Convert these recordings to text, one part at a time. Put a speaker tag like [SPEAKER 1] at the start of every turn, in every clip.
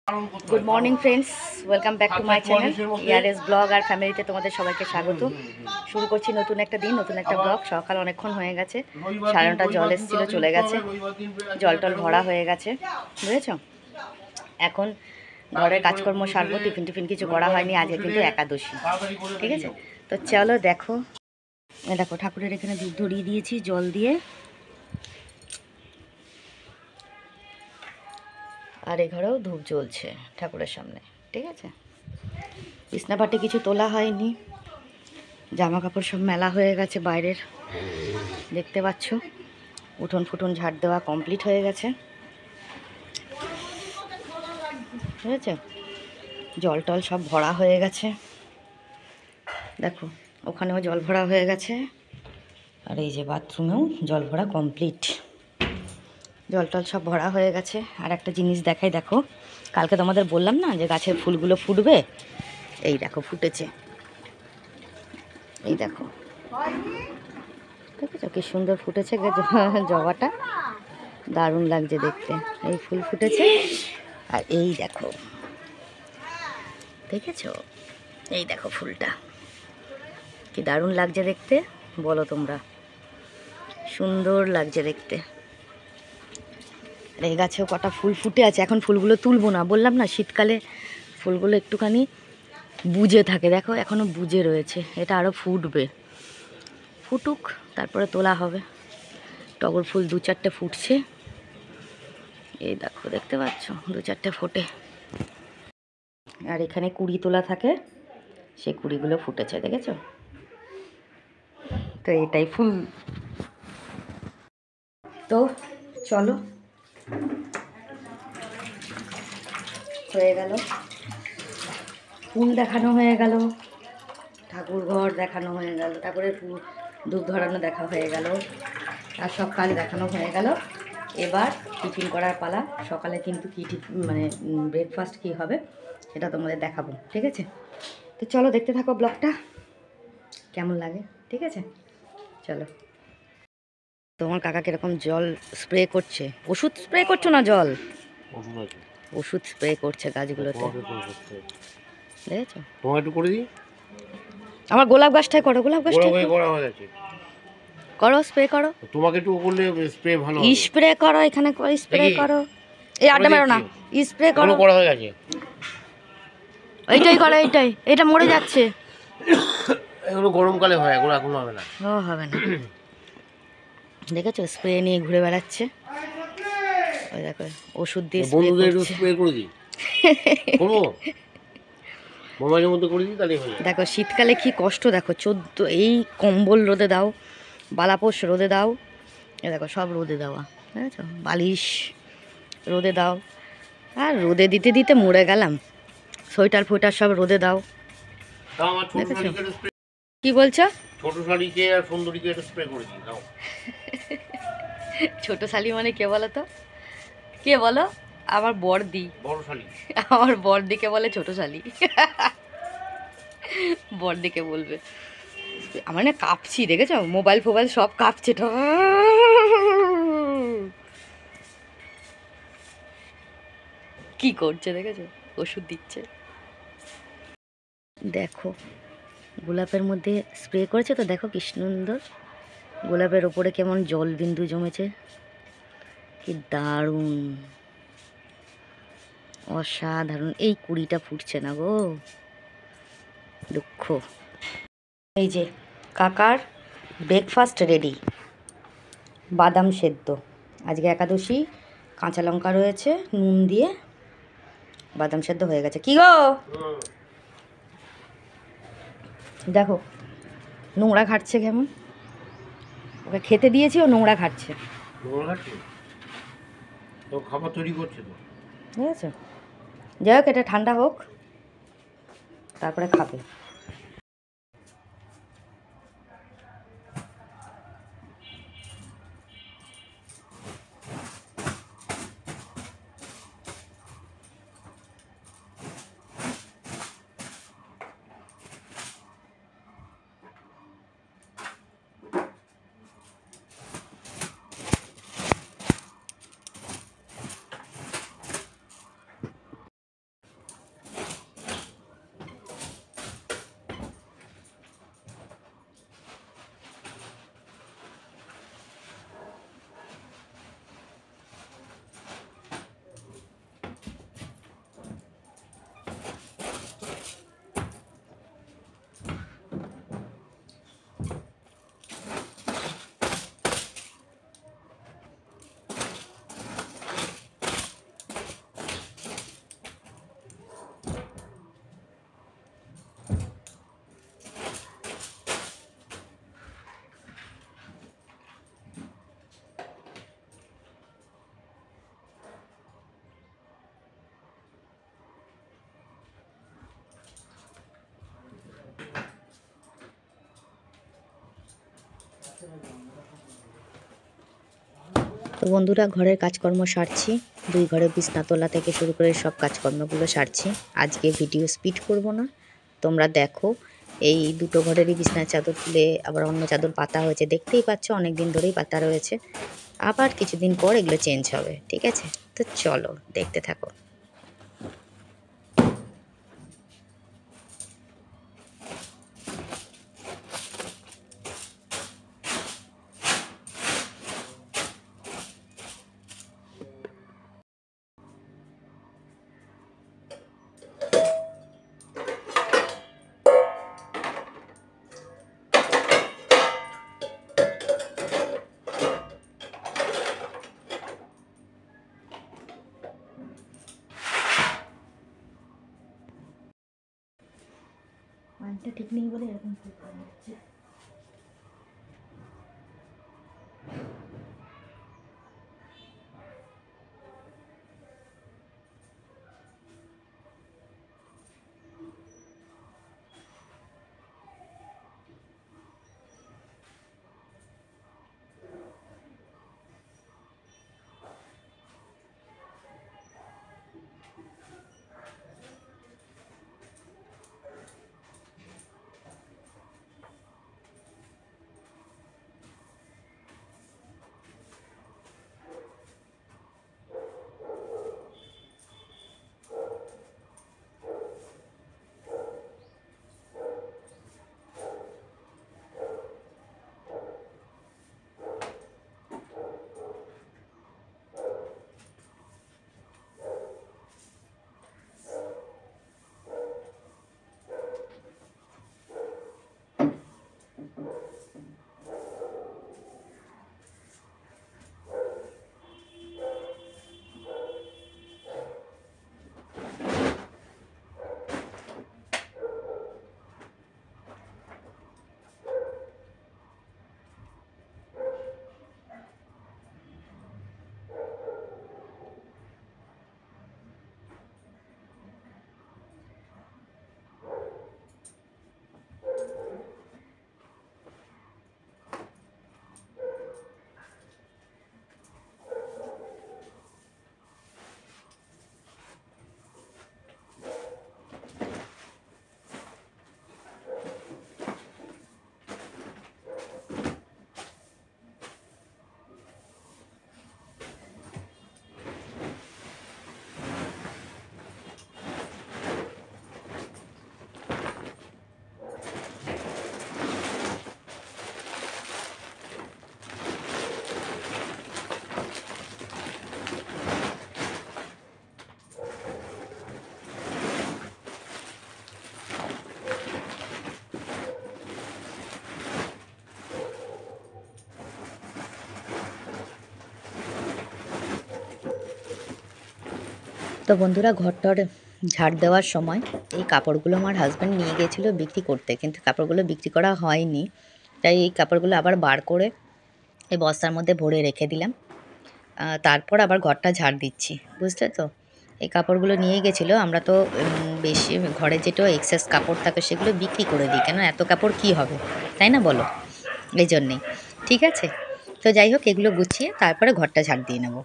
[SPEAKER 1] Good morning friends welcome back to my channel ইয়ারএস vlog আর ফ্যামিলিতে তোমাদের সবাইকে স্বাগত। শুরু করছি নতুন একটা দিন, নতুন একটা ব্লগ। সকাল অনেকক্ষণ হয়ে গেছে, 9:30 জল এসেছিল, চলে গেছে, জল টল ভরা হয়ে গেছে, বুঝেছ। এখন ঘরের কাজকর্ম সারবো, টিফিন কিছু করা হয়নি, আজকে কিন্তু একাদশী, ঠিক আছে। তো চলো দেখো, দেখো ঠাকুরের এখানে দুধ ধরিয়ে দিয়েছি জল দিয়ে, আর এই ঘরেও ধূপ জ্বলছে ঠাকুরের সামনে, ঠিক আছে। বিছনাপাটি কিছু তোলা হয়নি, জামা কাপড় সব মেলা হয়ে গেছে বাইরের, দেখতে পাচ্ছ। উঠোন ফুটন ঝাড় দেওয়া কমপ্লিট হয়ে গেছে, ঠিক আছে। জল টল সব ভরা হয়ে গেছে, দেখো ওখানেও জল ভরা হয়ে গেছে, আর এই যে বাথরুমেও জল ভরা কমপ্লিট, জল টল সব ভরা হয়ে গেছে। আর একটা জিনিস দেখাই, দেখো কালকে তোমাদের বললাম না যে গাছের ফুলগুলো ফুটবে, এই দেখো ফুটেছে, এই দেখো, ঠিক আছে, কি সুন্দর ফুটেছে জবাটা, দারুণ লাগছে দেখতে। এই ফুল ফুটেছে, আর এই দেখো, দেখেছো, এই দেখো ফুলটা কি দারুণ লাগছে দেখতে, বলো তোমরা, সুন্দর লাগছে দেখতে। আর এই গাছেও কটা ফুল ফুটে আছে, এখন ফুলগুলো তুলবো না, বললাম না শীতকালে ফুলগুলো একটুখানি বুজে থাকে, দেখো এখনও বুজে রয়েছে, এটা আরও ফুটবে, ফুটুক তারপরে তোলা হবে। টগর ফুল 2-4টে ফুটছে, এই দেখো দেখতে পাচ্ছ 2-4টে ফোটে, আর এখানে কুড়ি তোলা থাকে, সেই কুড়িগুলো ফুটেছে, দেখেছো। তো এটাই ফুল। তো চলো, হয়ে গেল ফুল দেখানো, হয়ে গেল ঠাকুর ঘর দেখানো, হয়ে গেল ঠাকুরের ফুল ধূপ ধরানো দেখা হয়ে গেল, আর সব কাজ দেখানো হয়ে গেল। এবার টিফিন করার পালা। সকালে কিন্তু কী টিফিন মানে ব্রেকফাস্ট কী হবে সেটা তোমাদের দেখাবো, ঠিক আছে। তো চলো দেখতে থাকো ব্লগটা, কেমন লাগে, ঠিক আছে। চলো। তোমার কাকা কিরকম জল স্প্রে করছে, ওষুধ স্প্রে করছো না, জল ওষুধ স্প্রে করছে গাছগুলোতে, দেখেছো।
[SPEAKER 2] তোমাকে একটু করে দিই,
[SPEAKER 1] আমার গোলাপ গাছটাই করো, গোলাপ গাছটাই
[SPEAKER 2] করা হয়ে গেছে,
[SPEAKER 1] করো স্প্রে করো,
[SPEAKER 2] তোমাকে একটু করলে স্প্রে ভালো হবে,
[SPEAKER 1] স্প্রে করো, এখানে স্প্রে করো, এই আড্ডা মেরো না, স্প্রে করো,
[SPEAKER 2] করা হয়ে গেছে,
[SPEAKER 1] এইটাই করো, এইটাই, এটা মরে যাচ্ছে,
[SPEAKER 2] এগুলো গরমকালে হয়, এগুলো এখন হবে না,
[SPEAKER 1] ও হবে না, দেখেছো স্প্রে নিয়ে ঘুরে বেড়াচ্ছে, ওই দেখো ওষুধ দিয়ে
[SPEAKER 2] বন্ধুদের একটু স্প্রে করে দিই, করবো মোবাইলের মধ্যে করে দিই, তাহলে হয়ে যাবে।
[SPEAKER 1] দেখো শীতকালে কি কষ্ট, দেখো 14 এই কম্বল রোদে দাও, বালাপোষ রোদে দাও, এ দেখো সব রোদে দেওয়া, বুঝেছো, বালিশ রোদে দাও, আর রোদে দিতে দিতে মরে গেলাম, সোয়েটার ফোয়েটার সব রোদে দাও, দেখেছো। কি বলছো?
[SPEAKER 2] ছোট শাড়িকে আর সুন্দরীকে একটু স্প্রে করে দিই, দাও।
[SPEAKER 1] ছোট শালি মানে কে বলো তো, কে বলো? আমার বড়দি,
[SPEAKER 2] বড় শাড়ি,
[SPEAKER 1] আমার বড়দিকে বলে ছোট শালি, বড়দিকে বলবে। আমার না কাঁপছি, দেখেছো, মোবাইল ফোবাইল সব কাঁপছে, কি করছে দেখেছো, ওষুধ দিচ্ছে, দেখো গোলাপের মধ্যে স্প্রে করেছে তো, দেখো কি সুন্দর, গোলাপের ওপরে কেমন জল বিন্দু জমেছে, কি দারুণ, অসাধারণ। এই কুড়িটা ফুটছে না গো, দুঃখ। এই যে কাকার ব্রেকফাস্ট রেডি, বাদাম সেদ্ধ, আজকে একাদশী, কাঁচা লঙ্কা রয়েছে, নুন দিয়ে বাদাম সেদ্ধ হয়ে গেছে। কি গো, দেখো নোংরা ঘাটছে কেমন, ওকে খেতে দিয়েছি, ও নোংরা ঘাটছে,
[SPEAKER 2] খাবার তৈরি করছে তো,
[SPEAKER 1] ঠিক আছে। যাই হোক, এটা ঠান্ডা হোক, তারপরে খাবে। তো বন্ধুরা, ঘরের কাজকর্ম সারছি, 2 ঘরে বিছনা তোলা থেকে শুরু করে সব কাজকর্মগুলো সারছি। আজকে ভিডিও স্পিড করব না, তোমরা দেখো। এই 2টো ঘরেরই বিছনার চাদর তুলে আবার অন্য চাদর পাতা হয়েছে, দেখতেই পাচ্ছ অনেক দিন ধরেই পাতা রয়েছে। আবার কিছুদিন পর এগুলো চেঞ্জ হবে, ঠিক আছে? তো চলো দেখতে থাকো। মানটা ঠিক নেই বলে এরকম হচ্ছে। তো বন্ধুরা, ঘরটার ঝাড় দেওয়ার সময় এই কাপড়গুলো আমার হাজব্যান্ড নিয়ে গিয়েছিলো বিক্রি করতে, কিন্তু কাপড়গুলো বিক্রি করা হয়নি। তাই এই কাপড়গুলো আবার বার করে এই বস্তার মধ্যে ভরে রেখে দিলাম। তারপর আবার ঘরটা ঝাড় দিচ্ছি, বুঝলে তো? এই কাপড়গুলো নিয়ে গেছিলো, আমরা তো বেশি ঘরে যেটা এক্সেস কাপড় থাকে সেগুলো বিক্রি করে দিই, কেন এত কাপড় কি হবে, তাই না বলো? এই জন্যেই। ঠিক আছে, তো যাই হোক, এগুলো গুছিয়ে তারপরে ঘরটা ঝাড় দিয়ে নেবো।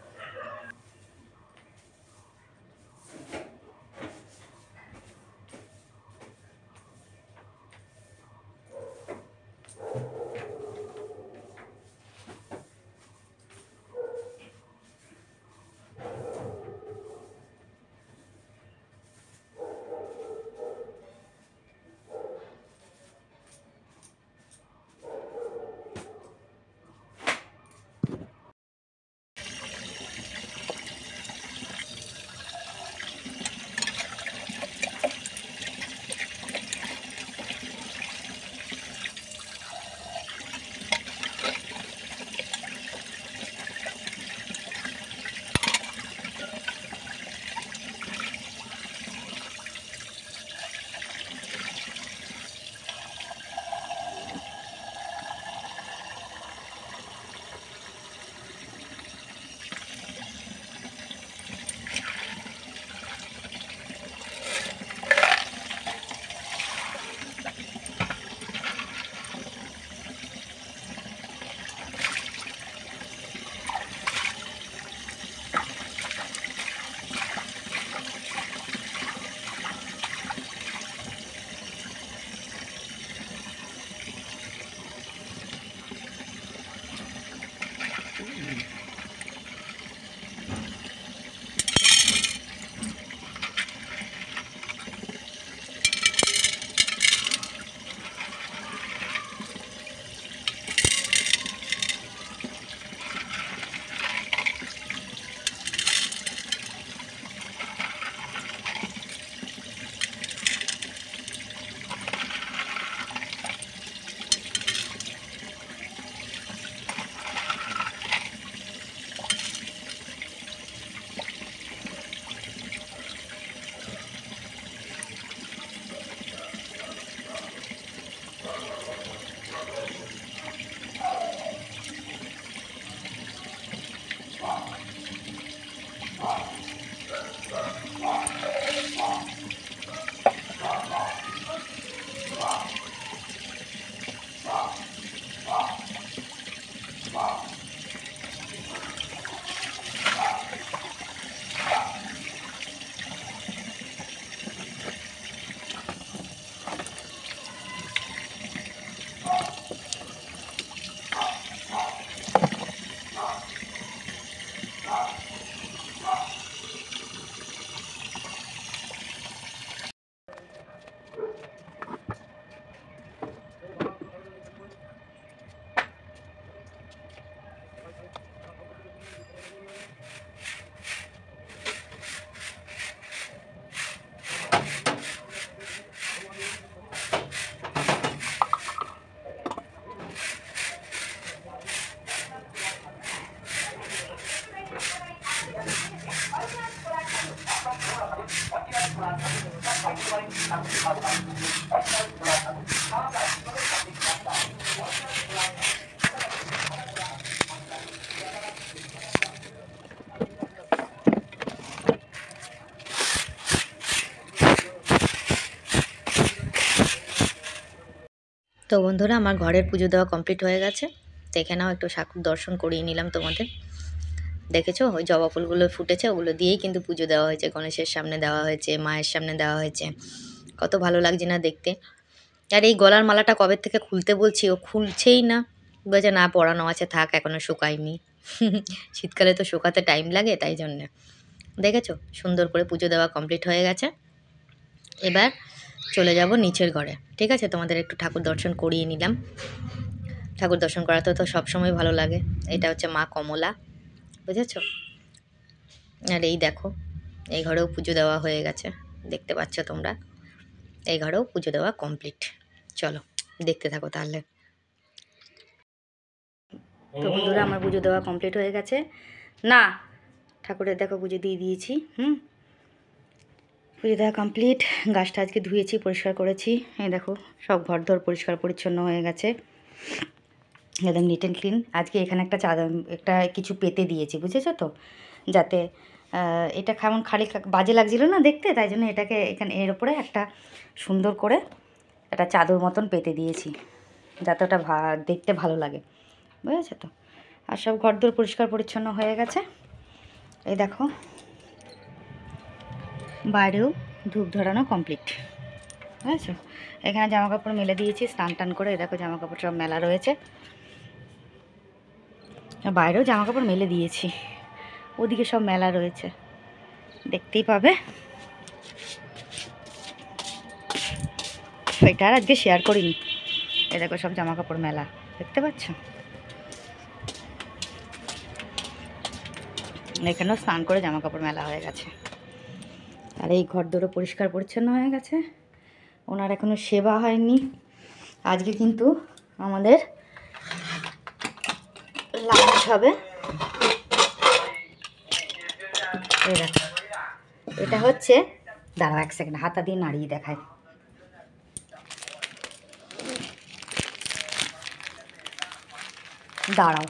[SPEAKER 1] তো বন্ধুরা, আমার ঘরের পুজো দেওয়া কমপ্লিট হয়ে গেছে। তো এখানেও একটু ঠাকুর দর্শন করিয়ে নিলাম তোমাদের। দেখেছো ওই জবা ফুলগুলো ফুটেছে, ওগুলো দিয়েই কিন্তু পুজো দেওয়া হয়েছে। গণেশের সামনে দেওয়া হয়েছে, মায়ের সামনে দেওয়া হয়েছে। কত ভালো লাগছে না দেখতে। আর এই গলার মালাটা কবে থেকে খুলতে বলছি, ও খুলছেই না। বলছে না পরানো আছে, থাক, এখনো শুকায়নি। শীতকালে তো শুকাতে টাইম লাগে, তাই জন্যে। দেখেছো সুন্দর করে পুজো দেওয়া কমপ্লিট হয়ে গেছে। এবার চলে যাব নিচের ঘরে। ঠিক আছে, তোমাদের একটু ঠাকুর দর্শন করিয়ে নিলাম। ঠাকুর দর্শন করাতে তো সবসময় ভালো লাগে। এটা হচ্ছে মা কমলা, বুঝেছো? আর এই দেখো, এই ঘরেও পুজো দেওয়া হয়ে গেছে, দেখতে পাচ্ছ তোমরা। এই ঘরেও পুজো দেওয়া কমপ্লিট। চলো দেখতে থাকো তাহলে। তো বন্ধুরা, আমার পুজো দেওয়া কমপ্লিট হয়ে গেছে। না, ঠাকুরের দেখো পুজো দিয়ে দিয়েছি। পুজো দেওয়া কমপ্লিট। গাছটা আজকে ধুয়েছি, পরিষ্কার করেছি। এই দেখো সব ঘরদোর পরিষ্কার পরিচ্ছন্ন হয়ে গেছে, একদম নিট অ্যান্ড ক্লিন। আজকে এখানে একটা কিছু পেতে দিয়েছি, বুঝেছো তো, যাতে এটা কেমন খালি বাজে লাগছিল না দেখতে, তাই জন্য এটাকে এখানে এর উপরে একটা সুন্দর করে একটা চাদর মতন পেতে দিয়েছি, যাতে ওটা দেখতে ভালো লাগে, বুঝেছো তো। আর সব ঘরদোর পরিষ্কার পরিচ্ছন্ন হয়ে গেছে। এই দেখো বাইরেও ধূপ ধরানো কমপ্লিট, বুঝেছো। এখানে জামা কাপড় মেলে দিয়েছি স্নান টান করে। এই দেখো জামা কাপড় সব মেলা রয়েছে। বাইরেও জামা কাপড় মেলে দিয়েছি, ওদিকে সব মেলা রয়েছে, দেখতেই পাবে। এটা আর আজকে শেয়ার করিনি। এ দেখো সব জামা কাপড় মেলা, দেখতে পাচ্ছ। এখানেও স্নান করে জামা কাপড় মেলা হয়ে গেছে। আর এই ঘর দোরও পরিষ্কার পরিচ্ছন্ন হয়ে গেছে। ওনার এখনও সেবা হয়নি। আজকে কিন্তু আমাদের লাঞ্চ হবে। এই দেখো, এটা হচ্ছে, দাঁড়াও এক সেকেন্ড, হাতা দিয়ে নাড়িয়ে দেখায়। দাঁড়াও,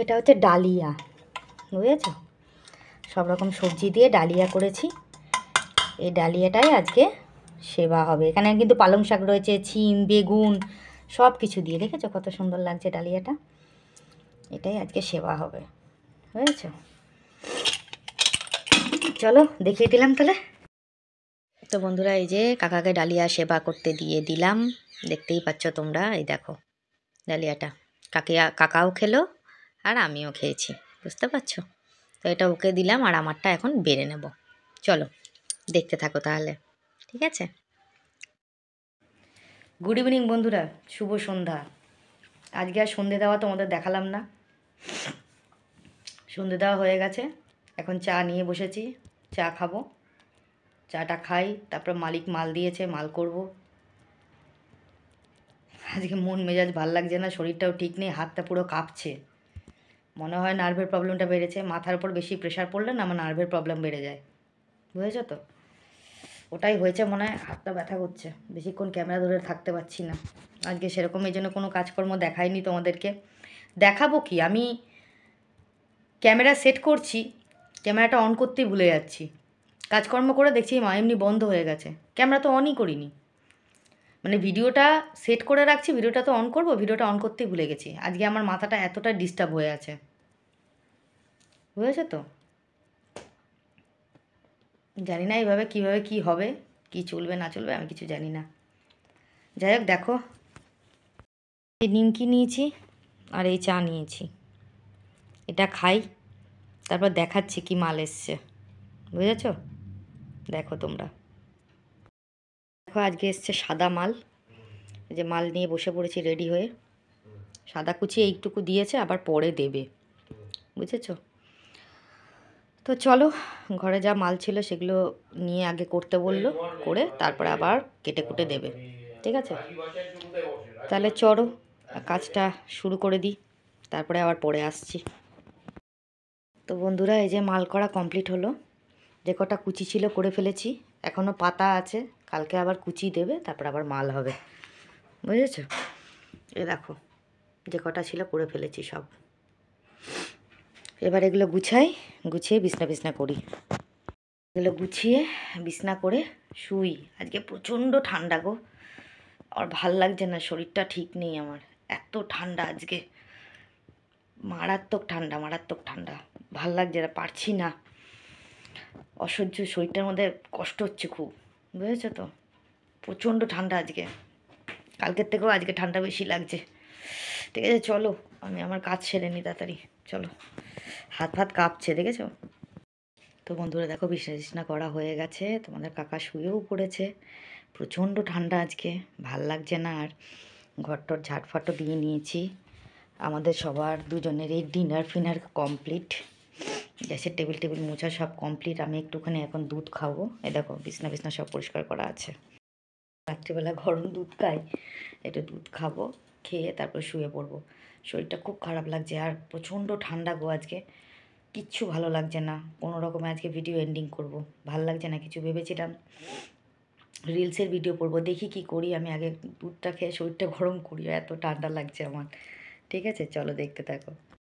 [SPEAKER 1] এটা হচ্ছে ডালিয়া, বুঝেছো। সব রকম সবজি দিয়ে ডালিয়া করেছি। এই ডালিয়াটাই আজকে সেবা হবে। এখানে কিন্তু পালং শাক রয়েছে, ছিম, বেগুন, সব কিছু দিয়ে, দেখেছো কত সুন্দর লাগছে ডালিয়াটা। এটাই আজকে সেবা হবে, বুঝেছো। চলো দেখিয়ে দিলাম তাহলে। তো বন্ধুরা, এই যে কাকাকে ডালিয়া সেবা করতে দিয়ে দিলাম, দেখতেই পাচ্ছ তোমরা। এই দেখো ডালিয়াটা কাকাও খেলো আর আমিও খেয়েছি, বুঝতে পারছো। তো এটা ওকে দিলাম, আর আমারটা এখন বেড়ে নেব। চলো দেখতে থাকো তাহলে, ঠিক আছে। গুড ইভিনিং বন্ধুরা, শুভ সন্ধ্যা। আজকে আর সন্ধে দেওয়া তোমাদের দেখালাম না। সন্ধে দেওয়া হয়ে গেছে, এখন চা নিয়ে বসেছি, চা খাবো। চাটা খাই, তারপর মালিক মাল দিয়েছে, মাল করব। আজকে মন মেজাজ ভাল লাগছে না, শরীরটাও ঠিক নেই, হাতটা পুরো কাঁপছে। মনে হয় নার্ভের প্রবলেমটা বেড়েছে। মাথার উপর বেশি প্রেশার পড়লে না আমার নার্ভের প্রবলেম বেড়ে যায়, বুঝেছো তো। ওটাই হয়েছে মনে হয়, হাতটা ব্যথা করছে, বেশিক্ষণ ক্যামেরা ধরে থাকতে পারছি না। আজকে সেরকম এই জন্য কোনো কাজকর্ম দেখাইনি তোমাদেরকে। দেখাবো কি, আমি ক্যামেরা সেট করছি, ক্যামেরাটা অন করতেই ভুলে যাচ্ছি। কাজকর্ম করে দেখছি এমনি বন্ধ হয়ে গেছে, ক্যামেরা তো অনই করিনি। মানে ভিডিওটা সেট করে রাখছি, ভিডিওটা তো অন করব, ভিডিওটা অন করতেই ভুলে গেছি। আজকে আমার মাথাটা এতটা ডিস্টার্ব হয়ে আছে, বুঝেছো তো। জানি না এইভাবে কীভাবে কী হবে, কি চলবে না চলবে, আমি কিছু জানি না। যাই হোক, দেখো এই নিমকি নিয়েছি আর এই চা নিয়েছি, এটা খাই, তারপর দেখাচ্ছি কি মাল এসছে, বুঝেছো। দেখো তোমরা, দেখো আজকে এসছে সাদা মাল, যে মাল নিয়ে বসে পড়েছি রেডি হয়ে। সাদা কুচি এইটুকু দিয়েছে, আবার পরে দেবে, বুঝেছো? তো চলো, ঘরে যা মাল ছিল সেগুলো নিয়ে আগে করতে বললো, করে তারপরে আবার কেটে কুটে দেবে, ঠিক আছে? তাহলে চলো কাজটা শুরু করে দিই, তারপরে আবার পরে আসছি। তো বন্ধুরা, এই যে মাল করা কমপ্লিট হলো। যে কটা কুচি ছিল করে ফেলেছি, এখনও পাতা আছে, কালকে আবার কুচি দেবে, তারপর আবার মাল হবে, বুঝেছো? এ দেখো, যে কটা ছিল করে ফেলেছি সব। এবার এগুলো গুছিয়ে বিছনা বিছনা করি। এগুলো গুছিয়ে বিছনা করে শুই। আজকে প্রচণ্ড ঠান্ডা গো, আর ভাল লাগছে না, শরীরটা ঠিক নেই আমার, এত ঠান্ডা আজকে, মারাত্মক ঠান্ডা, মারাত্মক ঠান্ডা, ভাল লাগছে না, পারছি না, অসহ্য, শরীরটার মধ্যে কষ্ট হচ্ছে খুব, বুঝেছো তো? প্রচণ্ড ঠান্ডা আজকে, কালকের থেকেও আজকে ঠান্ডা বেশি লাগছে। ঠিক আছে, চলো আমি আমার কাজ সেরে নিই তাড়াতাড়ি, চলো। হাত ফাত কাঁপছে, দেখেছো? তো বন্ধুরা দেখো, বিছনা করা হয়ে গেছে, তোমাদের কাকা শুয়েও পড়েছে। প্রচণ্ড ঠান্ডা আজকে, ভাল লাগছে না। আর ঘরটর ঝাটফাটও দিয়ে নিয়েছি, আমাদের সবার দুজনেরই ডিনার ফিনার কমপ্লিট, গ্যাসের টেবিল টেবিল মোছা সব কমপ্লিট। আমি একটুখানি এখন দুধ খাবো। এ দেখো, বিছনা সব পরিষ্কার করা আছে। রাত্রিবেলা গরম দুধ খাই, একটু দুধ খাবো, খেয়ে তারপর শুয়ে পড়বো। শরীরটা খুব খারাপ লাগছে, আর প্রচণ্ড ঠান্ডা গো আজকে, কিচ্ছু ভালো লাগছে না। কোনো রকমে আজকে ভিডিও এন্ডিং করব, ভাল লাগছে না কিছু। ভেবেছিলাম রিলসের ভিডিও করবো, দেখি কি করি। আমি আগে দুধটা খেয়ে শরীরটা গরম করি, এত ঠান্ডা লাগছে আমার। ঠিক আছে, চলো দেখতে থাকো।